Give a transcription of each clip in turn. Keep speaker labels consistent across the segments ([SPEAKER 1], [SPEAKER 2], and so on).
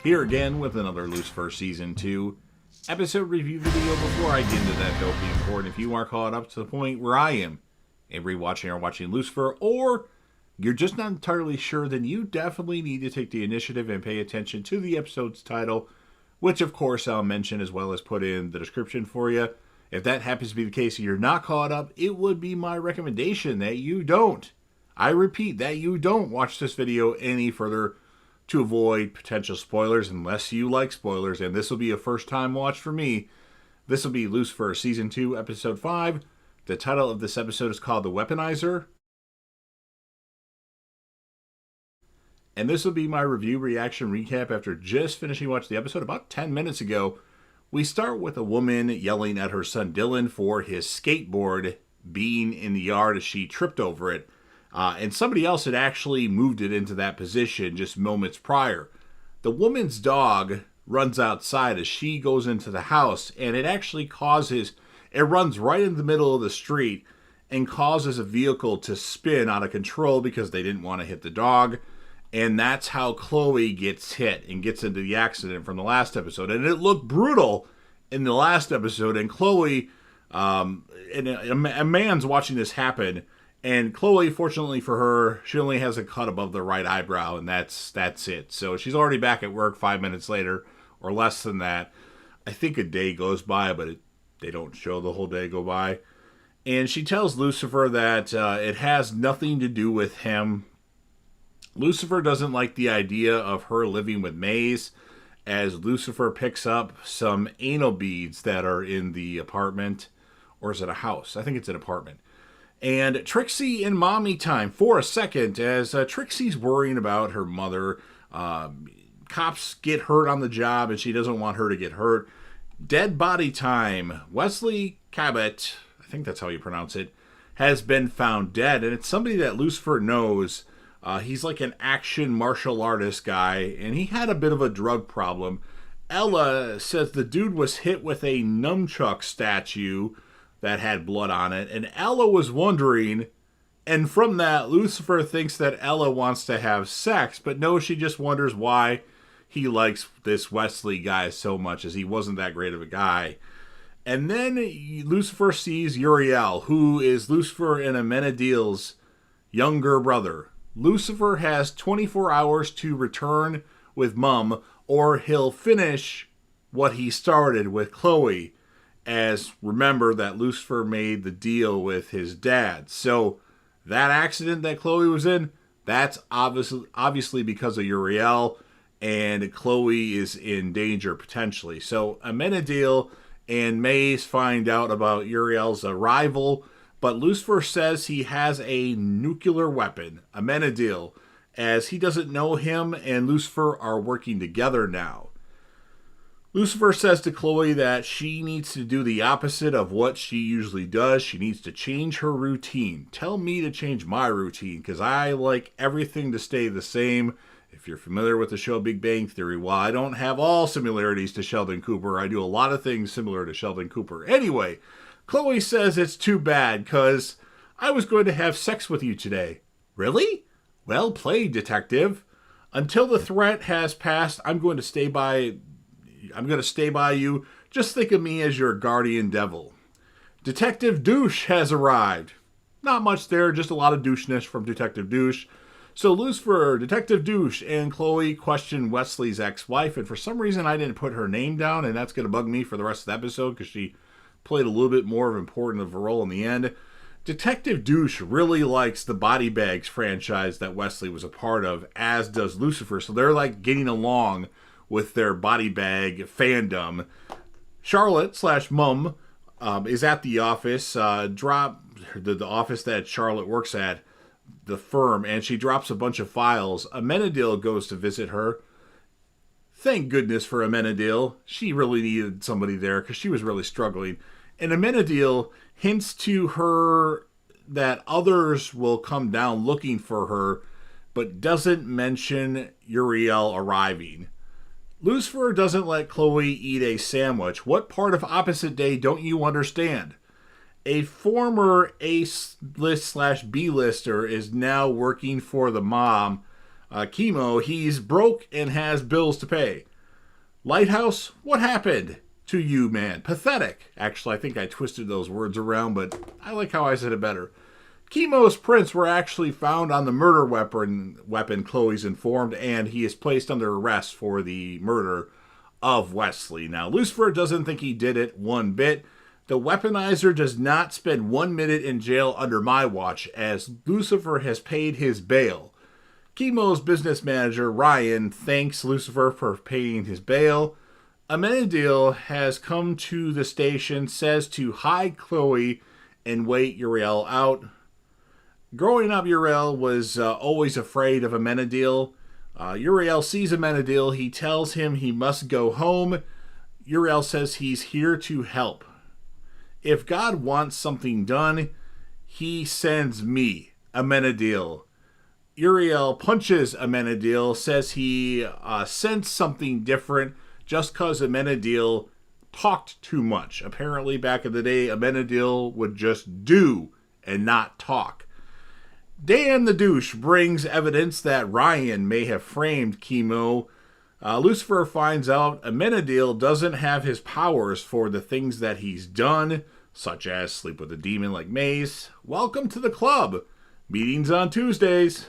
[SPEAKER 1] Here again with another Lucifer Season 2 episode review video. Before I get into that, though, be important, if you are caught up to the point where I am and rewatching or watching Lucifer, or you're just not entirely sure, then you definitely need to take the initiative and pay attention to the episode's title, which of course I'll mention as well as put in the description for you. If that happens to be the case and you're not caught up, it would be my recommendation that you don't. I repeat, that you don't watch this video any further to avoid potential spoilers, unless you like spoilers, and this will be a first-time watch for me. This will be Lucifer Season 2, Episode 5. The title of this episode is called The Weaponizer. And this will be my review, reaction, recap after just finishing watching the episode about 10 minutes ago. We start with a woman yelling at her son Dylan for his skateboard being in the yard as she tripped over it. And somebody else had actually moved it into that position just moments prior. The woman's dog runs outside as she goes into the house, and it actually it runs right in the middle of the street and causes a vehicle to spin out of control because they didn't want to hit the dog. And that's how Chloe gets hit and gets into the accident from the last episode. And it looked brutal in the last episode, and Chloe, and a man's watching this happen. And Chloe, fortunately for her, she only has a cut above the right eyebrow, and that's it. So she's already back at work 5 minutes later, or less than that. I think a day goes by, but they don't show the whole day go by. And she tells Lucifer that it has nothing to do with him. Lucifer doesn't like the idea of her living with Maze, as Lucifer picks up some anal beads that are in the apartment. Or is it a house? I think it's an apartment. And Trixie in mommy time for a second, as Trixie's worrying about her mother. Cops get hurt on the job, and she doesn't want her to get hurt. Dead body time. Wesley Cabot, I think that's how you pronounce it, has been found dead. And it's somebody that Lucifer knows. He's like an action martial artist guy, and he had a bit of a drug problem. Ella says the dude was hit with a nunchuck statue that had blood on it, and Ella was wondering, and from that, Lucifer thinks that Ella wants to have sex, but no, she just wonders why he likes this Wesley guy so much, as he wasn't that great of a guy. And then Lucifer sees Uriel, who is Lucifer and Amenadiel's younger brother. Lucifer has 24 hours to return with Mum, or he'll finish what he started with Chloe. As remember that Lucifer made the deal with his dad. So that accident that Chloe was in, that's obviously because of Uriel, and Chloe is in danger potentially. So Amenadiel and Maze find out about Uriel's arrival, but Lucifer says he has a nuclear weapon, Amenadiel, as he doesn't know him and Lucifer are working together now. Lucifer says to Chloe that she needs to do the opposite of what she usually does. She needs to change her routine. Tell me to change my routine, because I like everything to stay the same. If you're familiar with the show Big Bang Theory, while I don't have all similarities to Sheldon Cooper, I do a lot of things similar to Sheldon Cooper. Anyway, Chloe says it's too bad, because I was going to have sex with you today. Really? Well played, detective. Until the threat has passed, I'm going to stay by you. Just think of me as your guardian devil. Detective Douche has arrived. Not much there, just a lot of doucheness from Detective Douche. So Lucifer, Detective Douche, and Chloe question Wesley's ex-wife, and for some reason I didn't put her name down, and that's going to bug me for the rest of the episode because she played a little bit more of an important of a role in the end. Detective Douche really likes the Body Bags franchise that Wesley was a part of, as does Lucifer, so they're like getting along with their body bag fandom. Charlotte / Mum is at the office, the office that Charlotte works at, the firm, and she drops a bunch of files. Amenadiel goes to visit her. Thank goodness for Amenadiel. She really needed somebody there because she was really struggling. And Amenadiel hints to her that others will come down looking for her, but doesn't mention Uriel arriving. Lucifer doesn't let Chloe eat a sandwich. What part of Opposite Day don't you understand? A former A-list / B-lister is now working for the mom, Chemo. He's broke and has bills to pay. Lighthouse, what happened to you, man? Pathetic. Actually, I think I twisted those words around, but I like how I said it better. Chemo's prints were actually found on the murder weapon, Chloe's informed, and he is placed under arrest for the murder of Wesley. Now, Lucifer doesn't think he did it one bit. The Weaponizer does not spend 1 minute in jail under my watch, as Lucifer has paid his bail. Chemo's business manager, Ryan, thanks Lucifer for paying his bail. Amenadiel has come to the station, says to hide Chloe and wait Uriel out. Growing up, Uriel was always afraid of Amenadiel. Uriel sees Amenadiel. He tells him he must go home. Uriel says he's here to help. If God wants something done, he sends me, Amenadiel. Uriel punches Amenadiel, says he sensed something different just because Amenadiel talked too much. Apparently, back in the day, Amenadiel would just do and not talk. Dan the douche brings evidence that Ryan may have framed Chemo. Lucifer finds out Amenadiel doesn't have his powers for the things that he's done, such as sleep with a demon like Maze. Welcome to the club. Meetings on Tuesdays.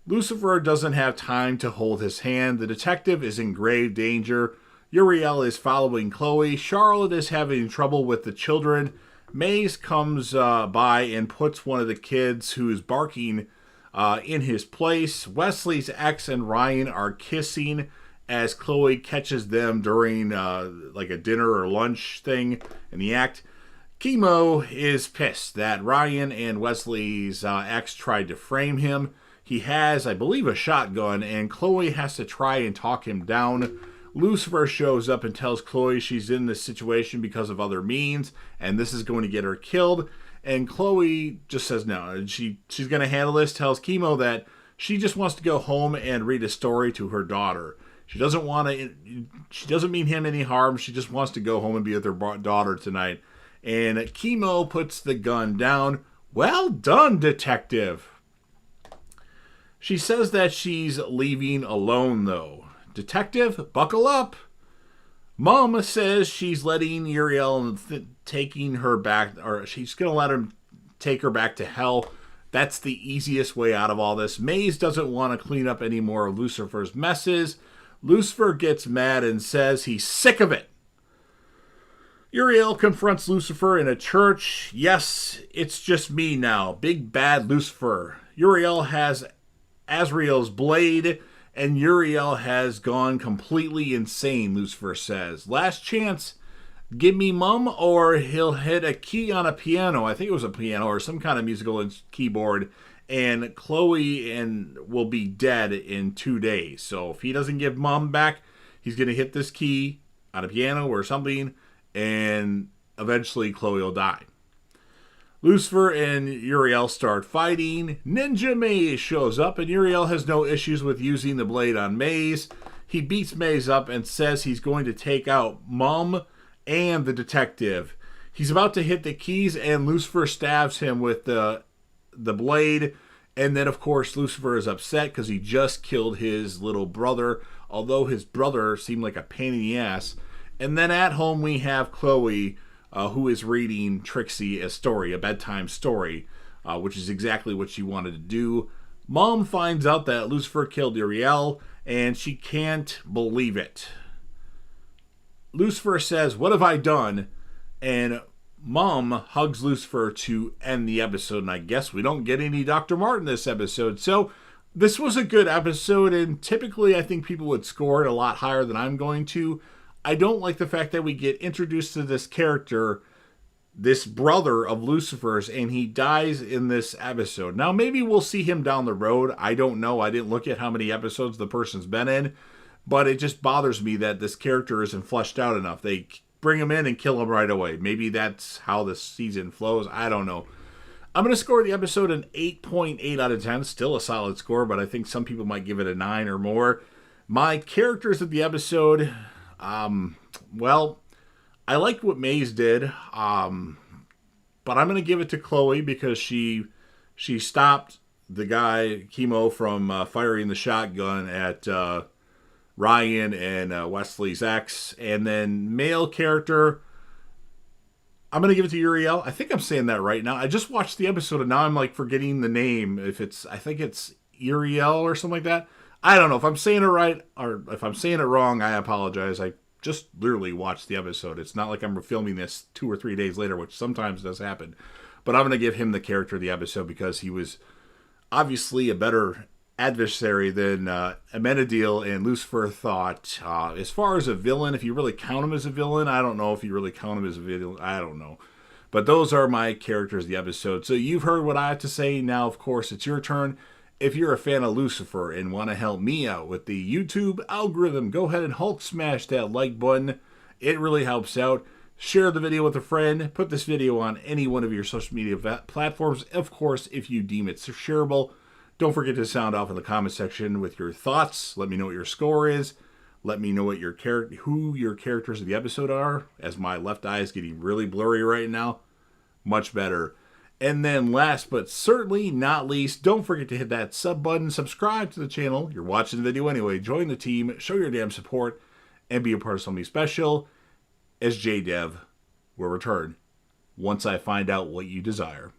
[SPEAKER 1] Lucifer doesn't have time to hold his hand. The detective is in grave danger. Uriel is following Chloe. Charlotte is having trouble with the children. Maze comes by and puts one of the kids who is barking in his place. Wesley's ex and Ryan are kissing as Chloe catches them during like a dinner or lunch thing in the act. Chemo is pissed that Ryan and Wesley's ex tried to frame him. He has, I believe, a shotgun, and Chloe has to try and talk him down. Lucifer shows up and tells Chloe she's in this situation because of other means, and this is going to get her killed. And Chloe just says no. And she's going to handle this, tells Chemo that she just wants to go home and read a story to her daughter. She doesn't mean him any harm. She just wants to go home and be with her daughter tonight. And Chemo puts the gun down. Well done, detective. She says that she's leaving alone, though. Detective, buckle up. Mom says she's letting Uriel taking her back, or she's going to let him take her back to hell. That's the easiest way out of all this. Maze doesn't want to clean up any more of Lucifer's messes. Lucifer gets mad and says he's sick of it. Uriel confronts Lucifer in a church. Yes, it's just me now. Big bad Lucifer. Uriel has Azrael's blade, and Uriel has gone completely insane, Lucifer says. Last chance, give me Mum, or he'll hit a key on a piano. I think it was a piano or some kind of musical keyboard, and Chloe will be dead in 2 days. So if he doesn't give Mum back, he's going to hit this key on a piano or something, and eventually Chloe will die. Lucifer and Uriel start fighting. Ninja Maze shows up, and Uriel has no issues with using the blade on Maze. He beats Maze up and says he's going to take out Mum and the detective. He's about to hit the keys, and Lucifer stabs him with the blade. And then, of course, Lucifer is upset because he just killed his little brother, although his brother seemed like a pain in the ass. And then at home we have Chloe, who is reading Trixie a story, a bedtime story, which is exactly what she wanted to do. Mom finds out that Lucifer killed Uriel, and she can't believe it. Lucifer says, "What have I done?" And Mom hugs Lucifer to end the episode, and I guess we don't get any Dr. Martin this episode. So this was a good episode, and typically I think people would score it a lot higher than I'm going to. I don't like the fact that we get introduced to this character, this brother of Lucifer's, and he dies in this episode. Now, maybe we'll see him down the road. I don't know. I didn't look at how many episodes the person's been in, but it just bothers me that this character isn't fleshed out enough. They bring him in and kill him right away. Maybe that's how the season flows. I don't know. I'm going to score the episode an 8.8 out of 10. Still a solid score, but I think some people might give it a 9 or more. My characters of the episode... well, I liked what Maze did, but I'm going to give it to Chloe because she stopped the guy, Chemo, from firing the shotgun at Ryan and Wesley's ex. And then male character, I'm going to give it to Uriel. I think I'm saying that right now. I just watched the episode and now I'm like forgetting the name. I think it's Uriel or something like that. I don't know if I'm saying it right or if I'm saying it wrong. I apologize. I just literally watched the episode. It's not like I'm filming this 2 or 3 days later, which sometimes does happen. But I'm going to give him the character of the episode because he was obviously a better adversary than Amenadiel and Lucifer thought. As far as a villain, if you really count him as a villain, I don't know if you really count him as a villain. I don't know. But those are my characters of the episode. So you've heard what I have to say. Now, of course, it's your turn. If you're a fan of Lucifer and want to help me out with the YouTube algorithm, go ahead and Hulk smash that like button. It really helps out. Share the video with a friend. Put this video on any one of your social media platforms. Of course, if you deem it shareable. Don't forget to sound off in the comment section with your thoughts. Let me know what your score is. Let me know what who your characters of the episode are, as my left eye is getting really blurry right now. Much better. And then last but certainly not least, don't forget to hit that sub button, subscribe to the channel. You're watching the video anyway. Join the team, show your damn support, and be a part of something special, as JDev will return once I find out what you desire.